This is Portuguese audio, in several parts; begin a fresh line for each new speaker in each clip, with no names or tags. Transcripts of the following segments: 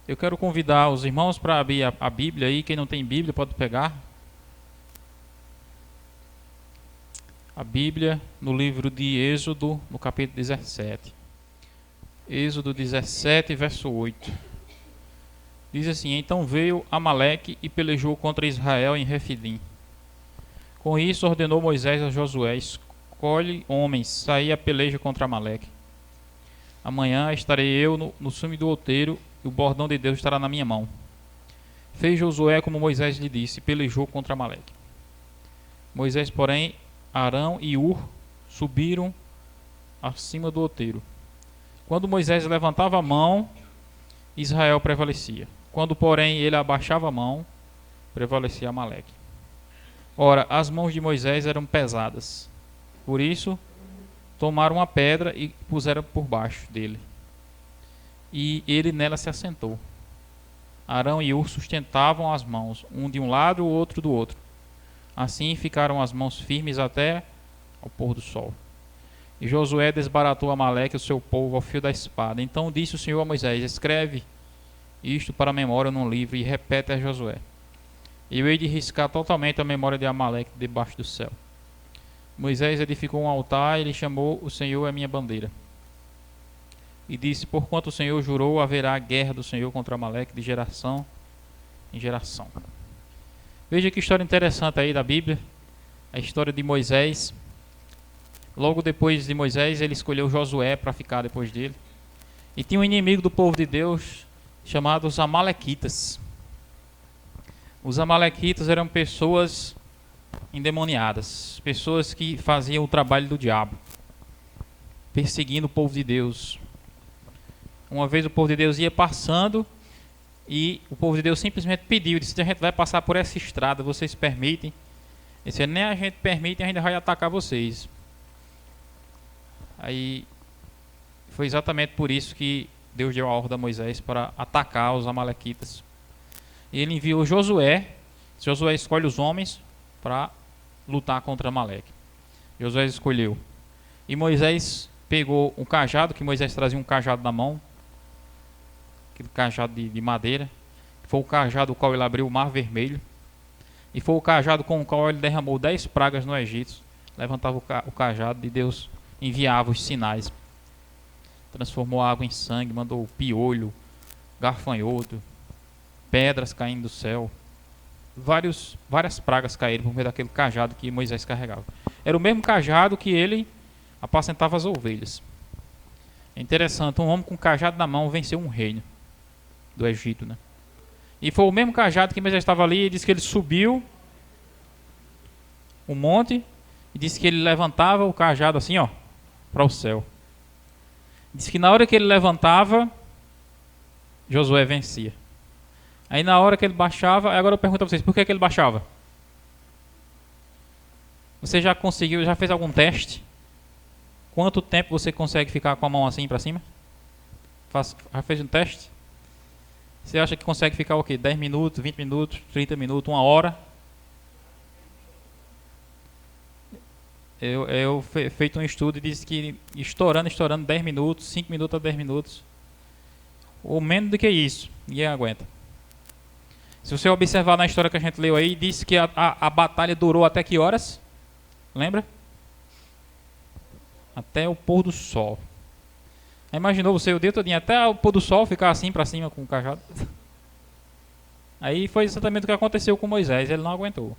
Eu quero convidar os irmãos para abrir a Bíblia aí. Quem não tem Bíblia pode pegar a Bíblia no livro de Êxodo, no capítulo 17. Êxodo 17, verso 8. Diz assim: Então veio Amaleque e pelejou contra Israel em Refidim. Com isso ordenou Moisés a Josué: Escolhe homens, saí a peleja contra Amaleque. Amanhã estarei eu no cume do outeiro, e o bordão de Deus estará na minha mão. Fez Josué como Moisés lhe disse, e pelejou contra Amaleque. Moisés, porém, Arão e Ur subiram acima do outeiro. Quando Moisés levantava a mão, Israel prevalecia. Quando, porém, ele abaixava a mão, prevalecia Amaleque. Ora, as mãos de Moisés eram pesadas. Por isso, tomaram uma pedra e puseram por baixo dele. E ele nela se assentou. Arão e Ur sustentavam as mãos, um de um lado e o outro do outro. Assim ficaram as mãos firmes até ao pôr do sol. E Josué desbaratou Amaleque e o seu povo ao fio da espada. Então disse o Senhor a Moisés: Escreve isto para a memória num livro e repete a Josué. Eu hei de riscar totalmente a memória de Amaleque debaixo do céu. Moisés edificou um altar e lhe chamou: O Senhor é minha bandeira. E disse: Porquanto o Senhor jurou, haverá guerra do Senhor contra Amaleque de geração em geração. Veja que história interessante aí da Bíblia. A história de Moisés. Logo depois de Moisés, ele escolheu Josué para ficar depois dele. E tinha um inimigo do povo de Deus chamado os Amalequitas. Os Amalequitas eram pessoas endemoniadas, pessoas que faziam o trabalho do diabo, perseguindo o povo de Deus. Uma vez o povo de Deus ia passando e o povo de Deus simplesmente pediu, disse: a gente vai passar por essa estrada, vocês permitem? Ele disse: nem a gente permite, a gente vai atacar vocês. Aí foi exatamente por isso que Deus deu a ordem a Moisés para atacar os Amalequitas. Ele enviou Josué. Josué escolhe os homens para lutar contra Amaleque. Josué escolheu. E Moisés pegou um cajado, que Moisés trazia um cajado na mão, aquele cajado de madeira, que foi o cajado com o qual ele abriu o Mar Vermelho, e foi o cajado com o qual ele derramou 10 pragas no Egito. Levantava o cajado e Deus enviava os sinais. Transformou a água em sangue, mandou piolho, gafanhoto, pedras caindo do céu. Várias pragas caíram por meio daquele cajado que Moisés carregava. Era o mesmo cajado que ele apacentava as ovelhas. É interessante, um homem com cajado na mão venceu um reino do Egito, né? E foi o mesmo cajado que Moisés estava ali e disse que ele subiu um monte e disse que ele levantava o cajado assim, ó, para o céu. Disse que na hora que ele levantava, Josué vencia. Aí na hora que ele baixava, agora eu pergunto a vocês, por que ele baixava? Você já conseguiu, já fez algum teste? Quanto tempo você consegue ficar com a mão assim para cima? Já fez um teste? Você acha que consegue ficar o quê? 10 minutos, 20 minutos, 30 minutos, 1 hora? Eu feito um estudo e disse que estourando 10 minutos, 5 minutos a 10 minutos, ou menos do que isso, ninguém aguenta. Se você observar na história que a gente leu aí, disse que a batalha durou até que horas? Lembra? Até o pôr do sol. Aí imaginou você o dia todinho até o pôr do sol ficar assim para cima com o cajado? Aí foi exatamente o que aconteceu com Moisés, ele não aguentou.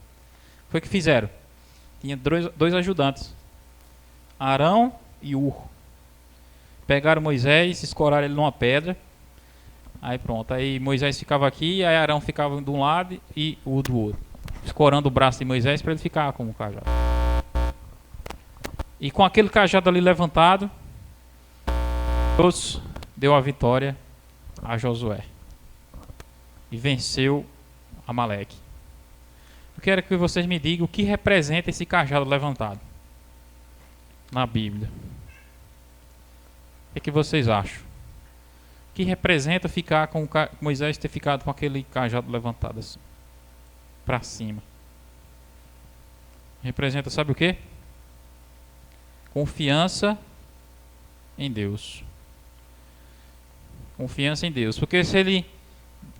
Foi o que fizeram. Tinha dois ajudantes, Arão e Ur. Pegaram Moisés, escoraram ele numa pedra. Aí pronto, aí Moisés ficava aqui, aí Arão ficava de um lado e o do outro, escorando o braço de Moisés para ele ficar com o cajado. E com aquele cajado ali levantado, Deus deu a vitória a Josué e venceu Amaleque. Eu quero que vocês me digam o que representa esse cajado levantado na Bíblia. O que vocês acham? O que representa ficar com Moisés ter ficado com aquele cajado levantado assim para cima? Representa, sabe o quê? Confiança em Deus. Confiança em Deus. Porque se ele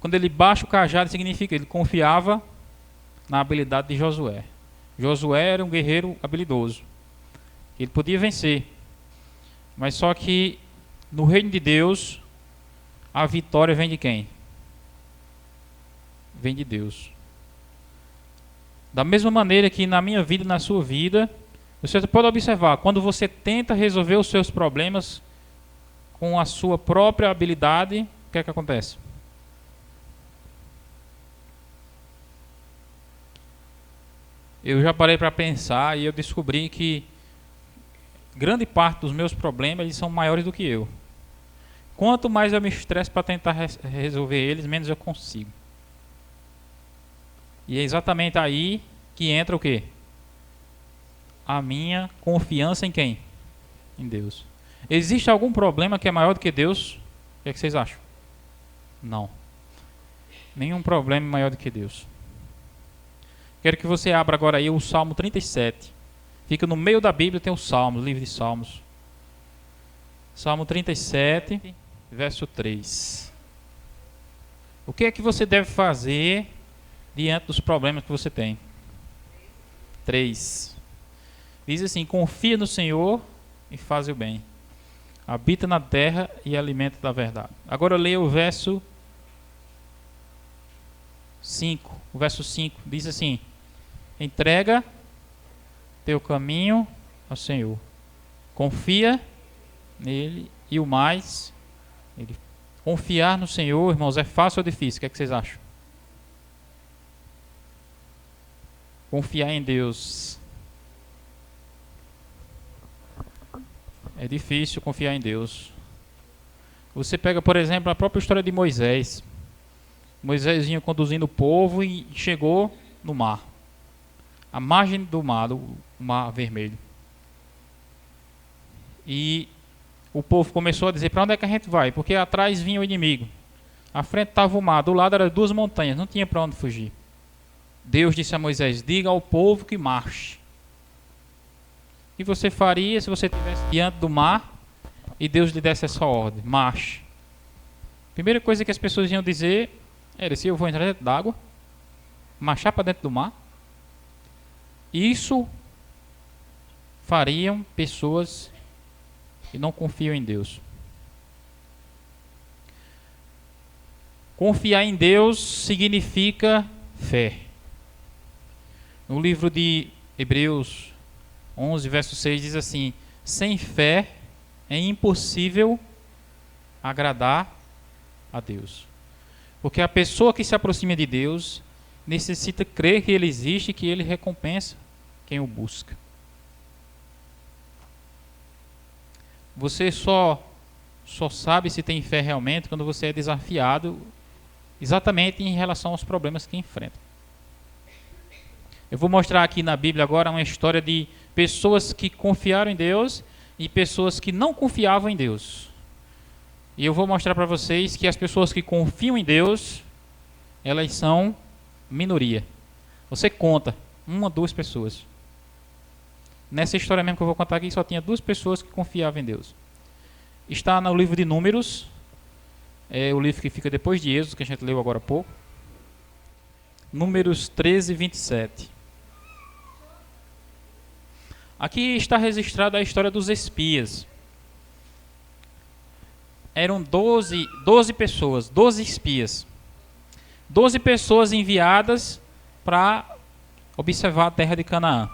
Quando ele baixa o cajado, significa que ele confiava na habilidade de Josué. Josué era um guerreiro habilidoso. Ele podia vencer. Mas só que no reino de Deus, a vitória vem de quem? Vem de Deus. Da mesma maneira que na minha vida e na sua vida, você pode observar, quando você tenta resolver os seus problemas com a sua própria habilidade, o que é que acontece? Eu já parei para pensar e eu descobri que grande parte dos meus problemas eles são maiores do que eu. Quanto mais eu me estresso para tentar resolver eles, menos eu consigo. E é exatamente aí que entra o quê? A minha confiança em quem? Em Deus. Existe algum problema que é maior do que Deus? O que é que vocês acham? Não. Nenhum problema é maior do que Deus. Quero que você abra agora aí o Salmo 37. Fica no meio da Bíblia, tem o Salmo, o livro de Salmos. Salmo 37, verso 3. O que é que você deve fazer diante dos problemas que você tem? 3. Diz assim: confia no Senhor e faz o bem. Habita na terra e alimenta da verdade. Agora leia o verso 5. O verso 5 diz assim: entrega teu caminho ao Senhor. Confia nele e o mais. Confiar no Senhor, irmãos, é fácil ou difícil? O que é que vocês acham? Confiar em Deus. É difícil confiar em Deus. Você pega, por exemplo, a própria história de Moisés. Moisés vinha conduzindo o povo e chegou no mar. A margem do mar, o mar vermelho. E o povo começou a dizer: para onde é que a gente vai? Porque atrás vinha o inimigo. À frente estava o mar, do lado eram 2 montanhas, não tinha para onde fugir. Deus disse a Moisés: diga ao povo que marche. O que você faria se você estivesse diante do mar e Deus lhe desse essa ordem? Marche. Primeira coisa que as pessoas iam dizer era: se eu vou entrar dentro d'água, marchar para dentro do mar? Isso fariam pessoas que não confiam em Deus. Confiar em Deus significa fé. No livro de Hebreus 11, verso 6 diz assim: sem fé é impossível agradar a Deus. Porque a pessoa que se aproxima de Deus necessita crer que Ele existe e que Ele recompensa quem o busca. Você só sabe se tem fé realmente quando você é desafiado exatamente em relação aos problemas que enfrenta. Eu vou mostrar aqui na Bíblia agora uma história de pessoas que confiaram em Deus e pessoas que não confiavam em Deus. E eu vou mostrar para vocês que as pessoas que confiam em Deus, elas são minoria. Você conta 1 ou 2 pessoas. Nessa história mesmo que eu vou contar aqui, só tinha 2 pessoas que confiavam em Deus. Está no livro de Números, é o livro que fica depois de Êxodo, que a gente leu agora há pouco. Números 13, 27. Aqui está registrada a história dos espias. Eram 12 pessoas, 12 espias. 12 pessoas enviadas para observar a terra de Canaã.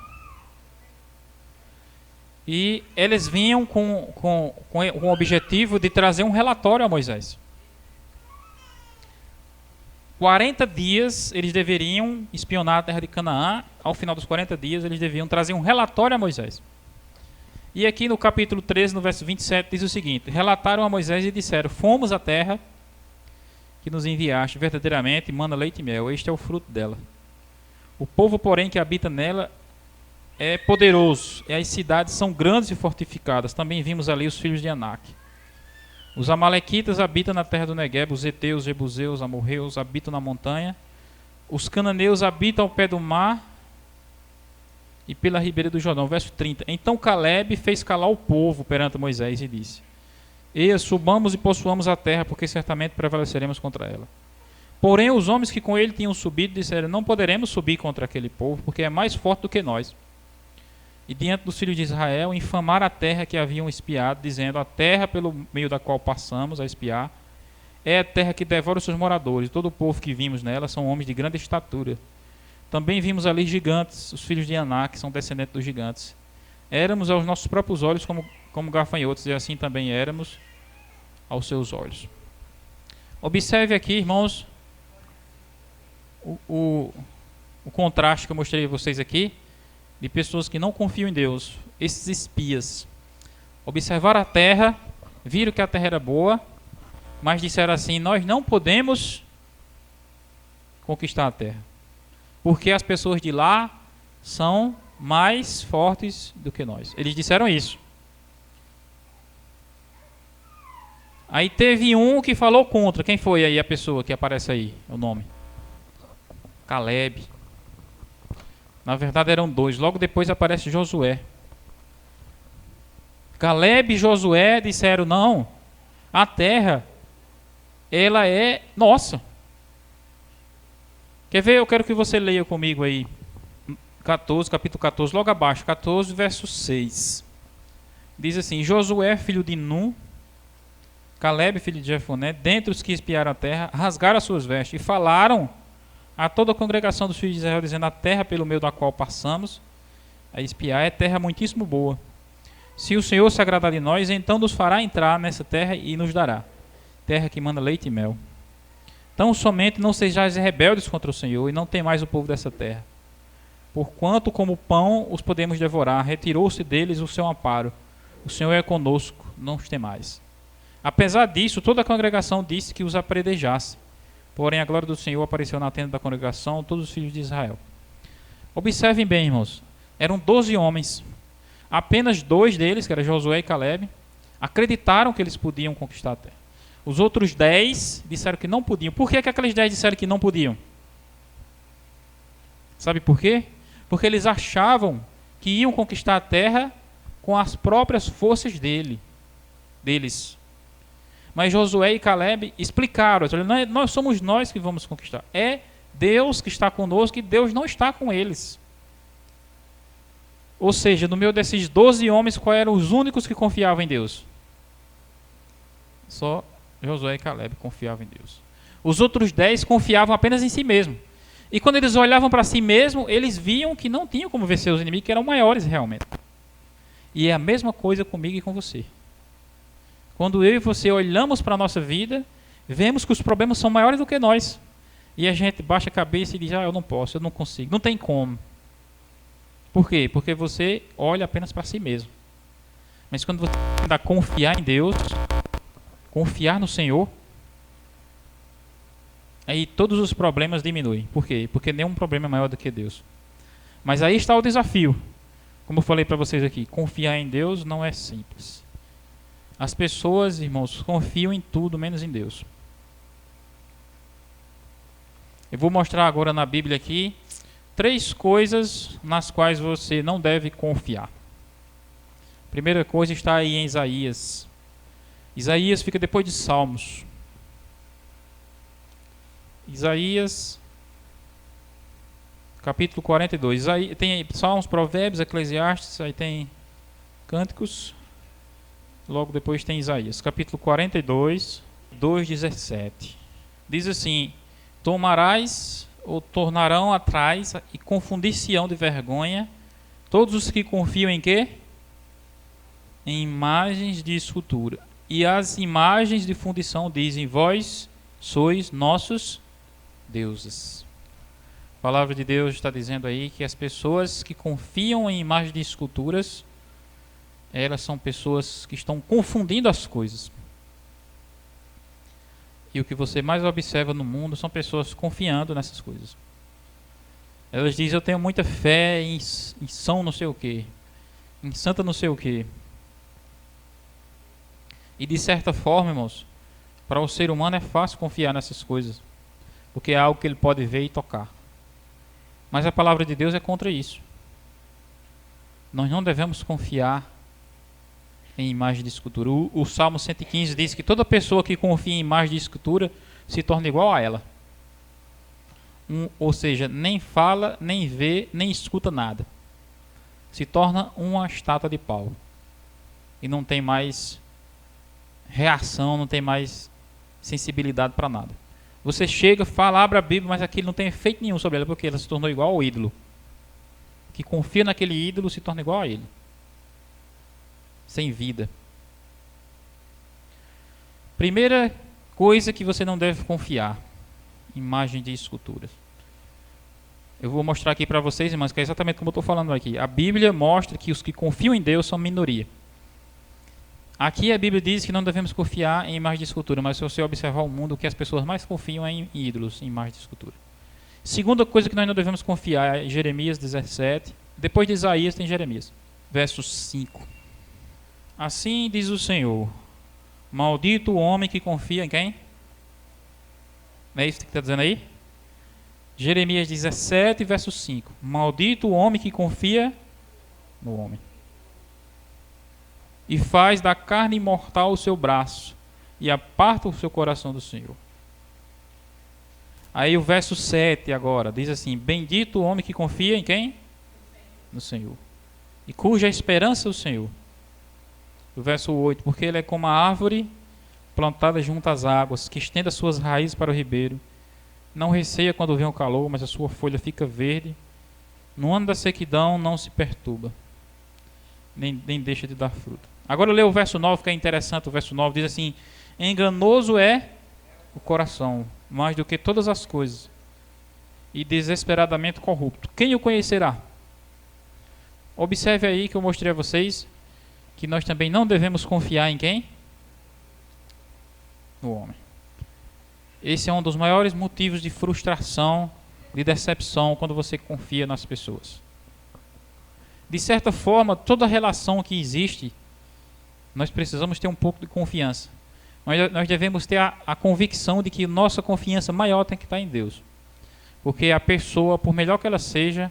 E eles vinham com o objetivo de trazer um relatório a Moisés. 40 dias eles deveriam espionar a terra de Canaã. Ao final dos 40 dias eles deviam trazer um relatório a Moisés. E aqui no capítulo 13, no verso 27, diz o seguinte: relataram a Moisés e disseram: fomos à terra que nos enviaste, verdadeiramente mana leite e mel, este é o fruto dela. O povo, porém, que habita nela é poderoso, e as cidades são grandes e fortificadas. Também vimos ali os filhos de Anak. Os amalequitas habitam na terra do Negueb, os heteus, jebuseus, amorreus habitam na montanha. Os cananeus habitam ao pé do mar e pela ribeira do Jordão. Verso 30. Então Caleb fez calar o povo perante Moisés e disse: eia, subamos e possuamos a terra, porque certamente prevaleceremos contra ela. Porém, os homens que com ele tinham subido disseram: não poderemos subir contra aquele povo, porque é mais forte do que nós. E diante dos filhos de Israel, infamaram a terra que haviam espiado, dizendo: a terra pelo meio da qual passamos a espiar é a terra que devora os seus moradores. Todo o povo que vimos nela são homens de grande estatura. Também vimos ali gigantes, os filhos de Aná, que são descendentes dos gigantes. Éramos aos nossos próprios olhos como gafanhotos, e assim também éramos aos seus olhos. Observe aqui, irmãos, o contraste que eu mostrei a vocês aqui, de pessoas que não confiam em Deus, esses espias. Observaram a terra, viram que a terra era boa, mas disseram assim: nós não podemos conquistar a terra, porque as pessoas de lá são mais fortes do que nós. Eles disseram isso. Aí teve um que falou contra. Quem foi aí a pessoa que aparece aí, o nome? Caleb. Na verdade eram dois. Logo depois aparece Josué. Caleb e Josué disseram: não, a terra, ela é nossa. Quer ver? Eu quero que você leia comigo aí 14, capítulo 14, logo abaixo, 14, verso 6. Diz assim: Josué, filho de Nun, Caleb, filho de Jefoné, dentre os que espiaram a terra, rasgaram as suas vestes e falaram a toda a congregação dos filhos de Israel, dizendo: a terra pelo meio da qual passamos a espiar é terra muitíssimo boa. Se o Senhor se agradar de nós, então nos fará entrar nessa terra e nos dará, terra que manda leite e mel. Então somente não sejais rebeldes contra o Senhor, e não temais o povo dessa terra. Porquanto como pão os podemos devorar, retirou-se deles o seu amparo. O Senhor é conosco, não os temais. Apesar disso, toda a congregação disse que os apredejasse. Porém, a glória do Senhor apareceu na tenda da congregação, todos os filhos de Israel. Observem bem, irmãos. Eram 12 homens. Apenas 2 deles, que eram Josué e Caleb, acreditaram que eles podiam conquistar a terra. Os outros 10 disseram que não podiam. Por que aqueles 10 disseram que não podiam? Sabe por quê? Porque eles achavam que iam conquistar a terra com as próprias forças deles. Mas Josué e Caleb explicaram: nós somos nós que vamos conquistar. É Deus que está conosco e Deus não está com eles. Ou seja, no meio desses 12 homens, quais eram os únicos que confiavam em Deus? Só Josué e Caleb confiavam em Deus. Os outros 10 confiavam apenas em si mesmo. E quando eles olhavam para si mesmo, eles viam que não tinham como vencer os inimigos, que eram maiores realmente. E é a mesma coisa comigo e com você. Quando eu e você olhamos para a nossa vida, vemos que os problemas são maiores do que nós. E a gente baixa a cabeça e diz: eu não posso, eu não consigo, não tem como. Por quê? Porque você olha apenas para si mesmo. Mas quando você tenta confiar em Deus, confiar no Senhor, aí todos os problemas diminuem. Por quê? Porque nenhum problema é maior do que Deus. Mas aí está o desafio. Como eu falei para vocês aqui, confiar em Deus não é simples. As pessoas, irmãos, confiam em tudo menos em Deus. Eu vou mostrar agora na Bíblia aqui 3 coisas nas quais você não deve confiar. A primeira coisa está aí em Isaías. Isaías fica depois de Salmos. Isaías, capítulo 42. Tem Salmos, Provérbios, Eclesiastes, aí tem Cânticos. Logo depois tem Isaías, capítulo 42, 2:17. Diz assim: tomarás ou tornarão atrás e confundir-se-ão de vergonha todos os que confiam em quê? Em imagens de escultura. E as imagens de fundição dizem: vós sois nossos deuses. A palavra de Deus está dizendo aí que as pessoas que confiam em imagens de esculturas, elas são pessoas que estão confundindo as coisas. E o que você mais observa no mundo são pessoas confiando nessas coisas. Elas dizem: eu tenho muita fé em São não sei o que, em Santa não sei o que. E de certa forma, irmãos, para o ser humano é fácil confiar nessas coisas, porque é algo que ele pode ver e tocar. Mas a palavra de Deus é contra isso. Nós não devemos confiar em imagem de escultura. O Salmo 115 diz que toda pessoa que confia em imagem de escultura se torna igual a ela. ou seja, nem fala, nem vê, nem escuta nada. Se torna uma estátua de pau. E não tem mais reação, não tem mais sensibilidade para nada. Você chega, fala, abre a Bíblia, mas aquilo não tem efeito nenhum sobre ela, porque ela se tornou igual ao ídolo. Que confia naquele ídolo se torna igual a ele. Sem vida. Primeira coisa que você não deve confiar: imagem de esculturas. Eu vou mostrar aqui para vocês, irmãos, que é exatamente como eu estou falando aqui. A Bíblia mostra que os que confiam em Deus são minoria. Aqui a Bíblia diz que não devemos confiar em imagem de escultura, mas se você observar o mundo, o que as pessoas mais confiam é em ídolos, em imagem de escultura. Segunda coisa que nós não devemos confiar é em Jeremias 17. Depois de Isaías tem Jeremias. Verso 5. Assim diz o Senhor: maldito o homem que confia em quem? Não é isso que está dizendo aí? Jeremias 17, verso 5. Maldito o homem que confia no homem. E faz da carne imortal o seu braço, e aparta o seu coração do Senhor. Aí o verso 7 agora, diz assim: bendito o homem que confia em quem? No Senhor. E cuja esperança é o Senhor. O verso 8, porque ele é como a árvore plantada junto às águas, que estende as suas raízes para o ribeiro. Não receia quando vem o calor, mas a sua folha fica verde. No ano da sequidão não se perturba, nem deixa de dar fruto. Agora eu leio o verso 9, que é interessante. O verso 9 diz assim: enganoso é o coração, mais do que todas as coisas, e desesperadamente corrupto. Quem o conhecerá? Observe aí que eu mostrei a vocês que nós também não devemos confiar em quem? No homem. Esse é um dos maiores motivos de frustração, de decepção, quando você confia nas pessoas. De certa forma, toda relação que existe, nós precisamos ter um pouco de confiança. Nós devemos ter a convicção de que nossa confiança maior tem que estar em Deus. Porque a pessoa, por melhor que ela seja,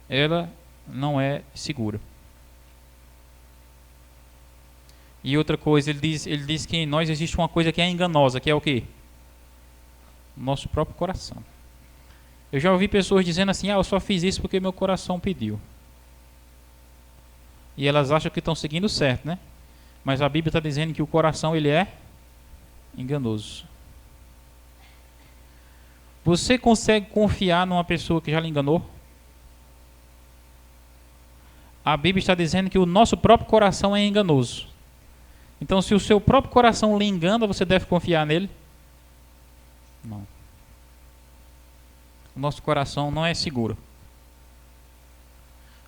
ela não é segura. E outra coisa, ele diz que em nós existe uma coisa que é enganosa, que é o quê? Nosso próprio coração. Eu já ouvi pessoas dizendo assim: eu só fiz isso porque meu coração pediu. E elas acham que estão seguindo certo, né? Mas a Bíblia está dizendo que o coração ele é enganoso. Você consegue confiar numa pessoa que já lhe enganou? A Bíblia está dizendo que o nosso próprio coração é enganoso. Então, se o seu próprio coração lhe engana, você deve confiar nele? Não. O nosso coração não é seguro.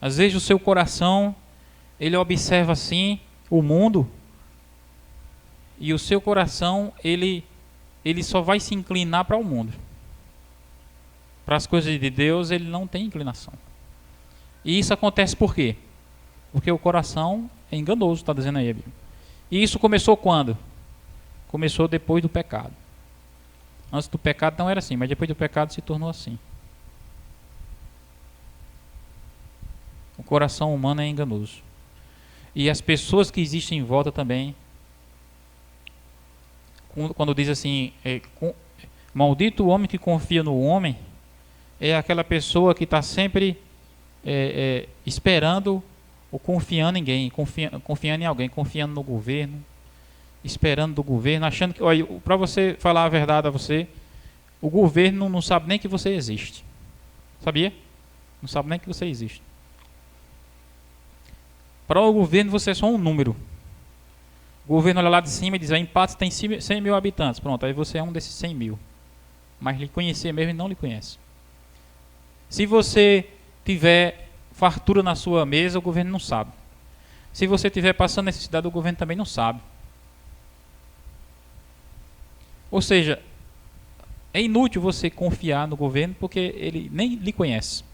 Às vezes o seu coração, ele observa assim o mundo, e o seu coração, ele só vai se inclinar para o mundo. Para as coisas de Deus, ele não tem inclinação. E isso acontece por quê? Porque o coração é enganoso, está dizendo aí a Bíblia. E isso começou quando? Começou depois do pecado. Antes do pecado não era assim, mas depois do pecado se tornou assim. O coração humano é enganoso. E as pessoas que existem em volta também, quando diz assim, maldito o homem que confia no homem, é aquela pessoa que está sempre esperando ou confiando em alguém, confiando em alguém, confiando no governo, esperando do governo, achando que, olha, para você falar a verdade a você, o governo não sabe nem que você existe. Sabia? Não sabe nem que você existe. Para o governo você é só um número. O governo olha lá de cima e diz: em Patos tem 100 mil habitantes. Pronto, aí você é um desses 100 mil. Mas lhe conhecer mesmo, ele não lhe conhece. Se você tiver fartura na sua mesa, o governo não sabe. Se você estiver passando necessidade, o governo também não sabe. Ou seja, é inútil você confiar no governo porque ele nem lhe conhece.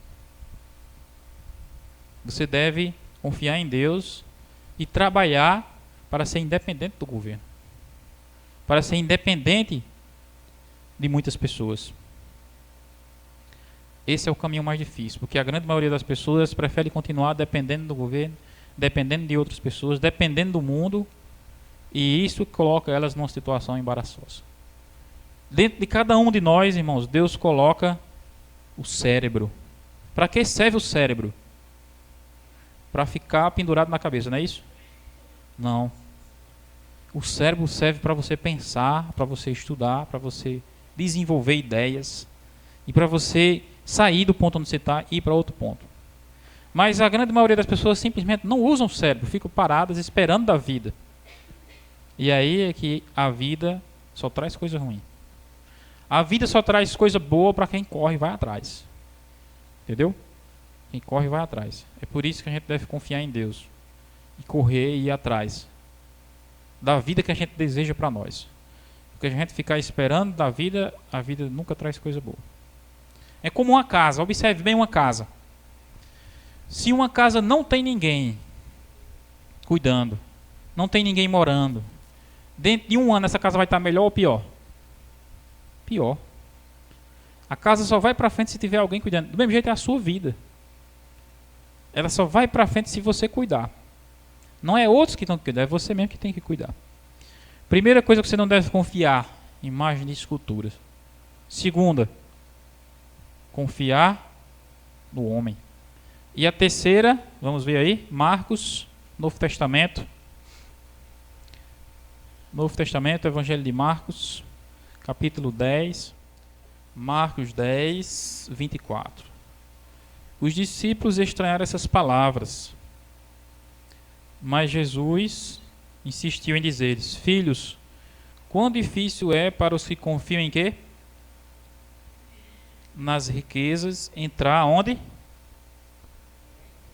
Você deve confiar em Deus e trabalhar para ser independente do governo, para ser independente de muitas pessoas. Esse é o caminho mais difícil, porque a grande maioria das pessoas prefere continuar dependendo do governo, dependendo de outras pessoas, dependendo do mundo, e isso coloca elas numa situação embaraçosa. Dentro de cada um de nós, irmãos, Deus coloca O cérebro. Para que serve o cérebro? Para ficar pendurado na cabeça, não é isso? Não. O cérebro serve para você pensar, para você estudar, para você desenvolver ideias e para você sair do ponto onde você está e ir para outro ponto. Mas a grande maioria das pessoas simplesmente não usam o cérebro, ficam paradas esperando da vida. E aí é que a vida só traz coisa ruim. A vida só traz coisa boa para quem corre e vai atrás. Entendeu? Quem corre vai atrás. É por isso que a gente deve confiar em Deus. E correr e ir atrás da vida que a gente deseja para nós. Porque a gente ficar esperando da vida, a vida nunca traz coisa boa. É como uma casa. Observe bem uma casa. Se uma casa não tem ninguém cuidando, não tem ninguém morando, dentro de um ano essa casa vai estar melhor ou pior? Pior. A casa só vai para frente se tiver alguém cuidando. Do mesmo jeito é a sua vida. Ela só vai para frente se você cuidar. Não é outros que estão cuidando, é você mesmo que tem que cuidar. Primeira coisa que você não deve confiar, imagem de esculturas. Segunda, confiar no homem. E a terceira, vamos ver aí, Marcos, Novo Testamento. Novo Testamento, Evangelho de Marcos, capítulo 10, Marcos 10, 24. Os discípulos estranharam essas palavras, mas Jesus insistiu em dizer-lhes: filhos, quão difícil é para os que confiam em quê? Nas riquezas, entrar onde?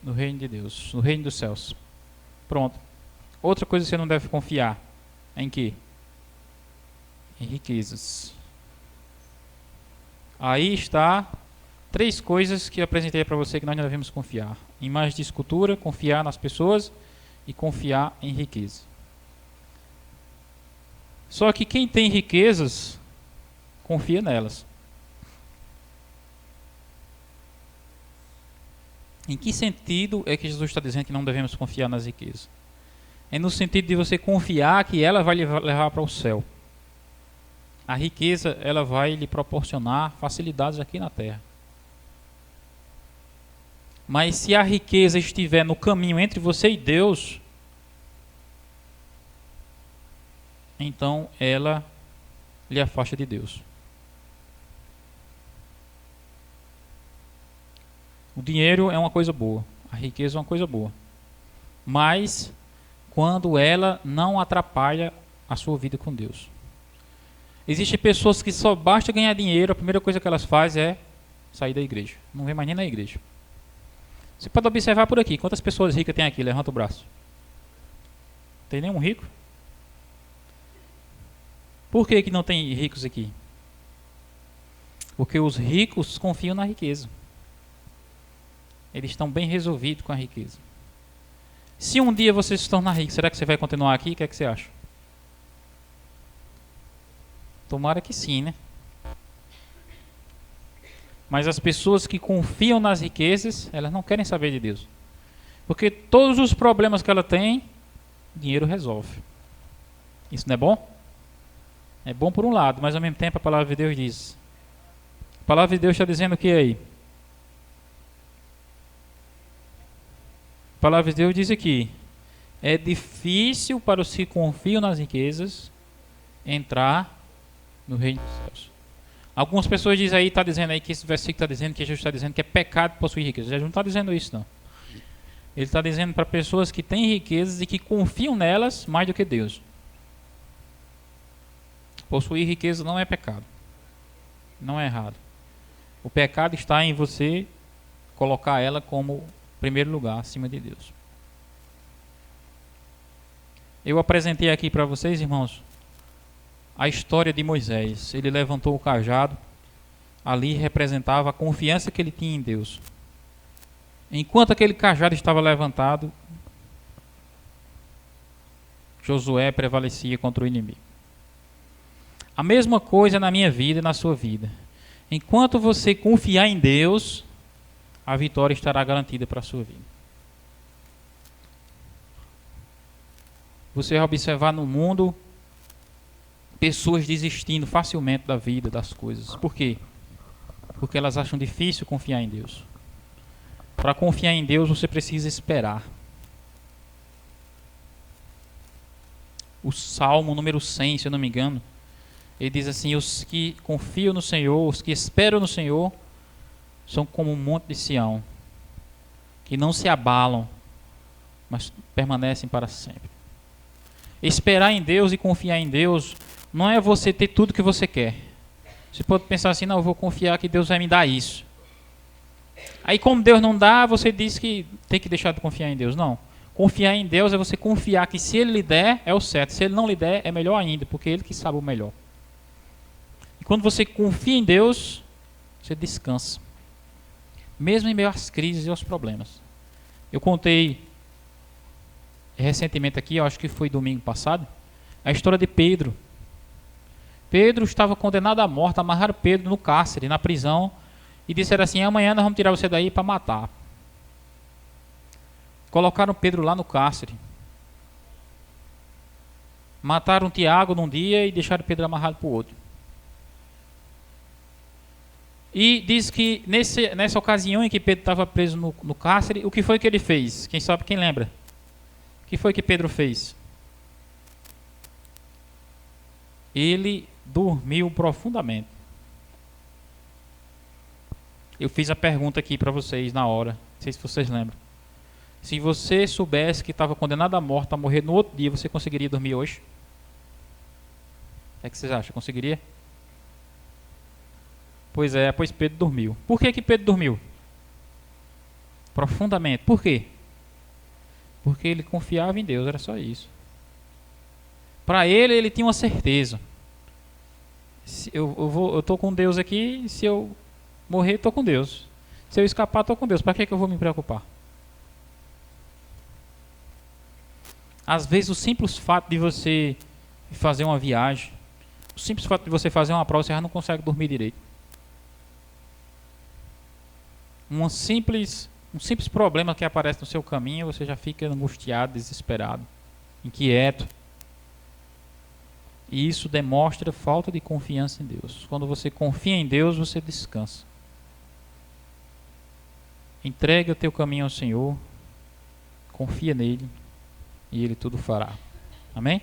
No reino de Deus, no reino dos céus. Pronto. Outra coisa que você não deve confiar, em quê? Em riquezas. Aí está 3 coisas que eu apresentei para você que nós não devemos confiar. Imagem de escultura, confiar nas pessoas e confiar em riqueza. Só que quem tem riquezas, confia nelas. Em que sentido é que Jesus está dizendo que não devemos confiar nas riquezas? É no sentido de você confiar que ela vai lhe levar para o céu. A riqueza, ela vai lhe proporcionar facilidades aqui na terra. Mas se a riqueza estiver no caminho entre você e Deus, então ela lhe afasta de Deus. O dinheiro é uma coisa boa, a riqueza é uma coisa boa. Mas quando ela não atrapalha a sua vida com Deus. Existem pessoas que só basta ganhar dinheiro, a primeira coisa que elas fazem é sair da igreja. Não vem mais nem na igreja. Você pode observar por aqui, quantas pessoas ricas tem aqui? Levanta o braço. Tem nenhum rico? Por que não tem ricos aqui? Porque os ricos confiam na riqueza. Eles estão bem resolvidos com a riqueza. Se um dia você se tornar rico, será que você vai continuar aqui? O que é que você acha? Tomara que sim, né? Mas as pessoas que confiam nas riquezas, elas não querem saber de Deus. Porque todos os problemas que ela tem, dinheiro resolve. Isso não é bom? É bom por um lado, mas ao mesmo tempo a palavra de Deus diz. A palavra de Deus está dizendo o que aí? A palavra de Deus diz aqui: é difícil para os que confiam nas riquezas entrar no reino dos céus. Algumas pessoas dizem aí, está dizendo aí que esse versículo está dizendo que Jesus está dizendo que é pecado possuir riquezas. Jesus não está dizendo isso, não. Ele está dizendo para pessoas que têm riquezas e que confiam nelas mais do que Deus. Possuir riqueza não é pecado. Não é errado. O pecado está em você colocar ela como primeiro lugar acima de Deus. Eu apresentei aqui para vocês, irmãos, a história de Moisés. Ele levantou o cajado, ali representava a confiança que ele tinha em Deus. Enquanto aquele cajado estava levantado, Josué prevalecia contra o inimigo. A mesma coisa na minha vida e na sua vida. Enquanto você confiar em Deus, a vitória estará garantida para a sua vida. Você vai observar no mundo pessoas desistindo facilmente da vida, das coisas. Por quê? porque elas acham difícil confiar em Deus. Para confiar em Deus, você precisa esperar. O Salmo número 100, se eu não me engano, ele diz assim: os que confiam no Senhor, os que esperam no Senhor, são como um monte de Sião, que não se abalam, mas permanecem para sempre. Esperar em Deus e confiar em Deus não é você ter tudo que você quer. Você pode pensar assim: não, eu vou confiar que Deus vai me dar isso. Aí, como Deus não dá, você diz que tem que deixar de confiar em Deus. Não. Confiar em Deus é você confiar que se Ele lhe der, é o certo. Se Ele não lhe der, é melhor ainda, porque é Ele que sabe o melhor. E quando você confia em Deus, você descansa. Mesmo em meio às crises e aos problemas. Eu contei recentemente aqui, eu acho que foi domingo passado, a história de Pedro. Pedro estava condenado à morte, amarraram Pedro no cárcere, na prisão, e disseram assim: amanhã nós vamos tirar você daí para matar. Colocaram Pedro lá no cárcere. Mataram Tiago num dia e deixaram Pedro amarrado para o outro. E diz que nessa ocasião em que Pedro estava preso no cárcere, o que foi que ele fez? Quem sabe, quem lembra? O que foi que Pedro fez? Ele dormiu profundamente. Eu fiz a pergunta aqui para vocês na hora, não sei se vocês lembram. Se você soubesse que estava condenado à morte, a morrer no outro dia, você conseguiria dormir hoje? O que vocês acham? Conseguiria? Pois é, pois Pedro dormiu. Por que Pedro dormiu? Profundamente. Por quê? Porque ele confiava em Deus, era só isso. Para ele tinha uma certeza. Eu estou com Deus aqui, se eu morrer, estou com Deus. Se eu escapar, estou com Deus. Para que eu vou me preocupar? Às vezes o simples fato de você fazer uma viagem, o simples fato de você fazer uma prova, você já não consegue dormir direito. Um simples problema que aparece no seu caminho, você já fica angustiado, desesperado, inquieto. E isso demonstra falta de confiança em Deus. Quando você confia em Deus, você descansa. Entrega o teu caminho ao Senhor, confia nele e Ele tudo fará. Amém?